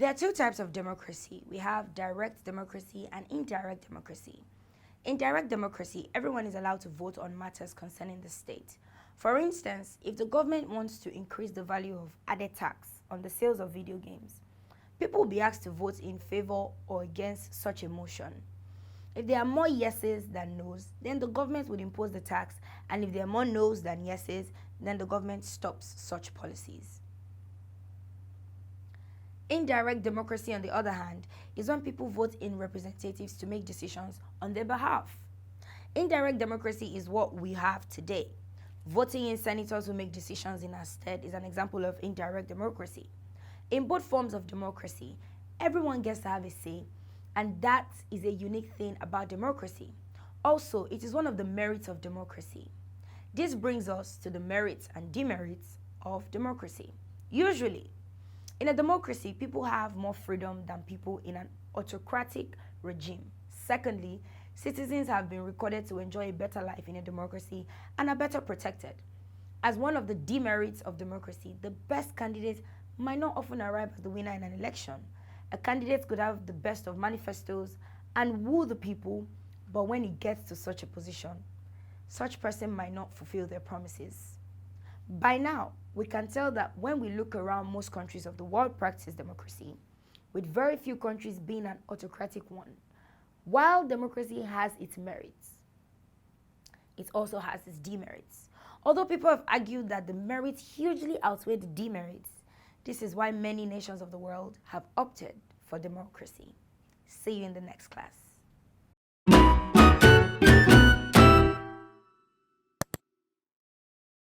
There are two types of democracy. We have direct democracy and indirect democracy. In direct democracy, everyone is allowed to vote on matters concerning the state. For instance, if the government wants to increase the value of added tax on the sales of video games, people will be asked to vote in favor or against such a motion. If there are more yeses than nos, then the government would impose the tax, and if there are more nos than yeses, then the government stops such policies. Indirect democracy, on the other hand, is when people vote in representatives to make decisions on their behalf. Indirect democracy is what we have today. Voting in senators who make decisions in our stead is an example of indirect democracy. In both forms of democracy, everyone gets to have a say, and that is a unique thing about democracy. Also, it is one of the merits of democracy. This brings us to the merits and demerits of democracy. Usually, in a democracy, people have more freedom than people in an autocratic regime. Secondly, citizens have been recorded to enjoy a better life in a democracy and are better protected. As one of the demerits of democracy, the best candidate might not often arrive as the winner in an election. A candidate could have the best of manifestos and woo the people, but when he gets to such a position, such person might not fulfill their promises. By now, we can tell that when we look around, most countries of the world practice democracy, with very few countries being an autocratic one. While democracy has its merits, it also has its demerits. Although people have argued that the merits hugely outweigh the demerits, this is why many nations of the world have opted for democracy. See you in the next class.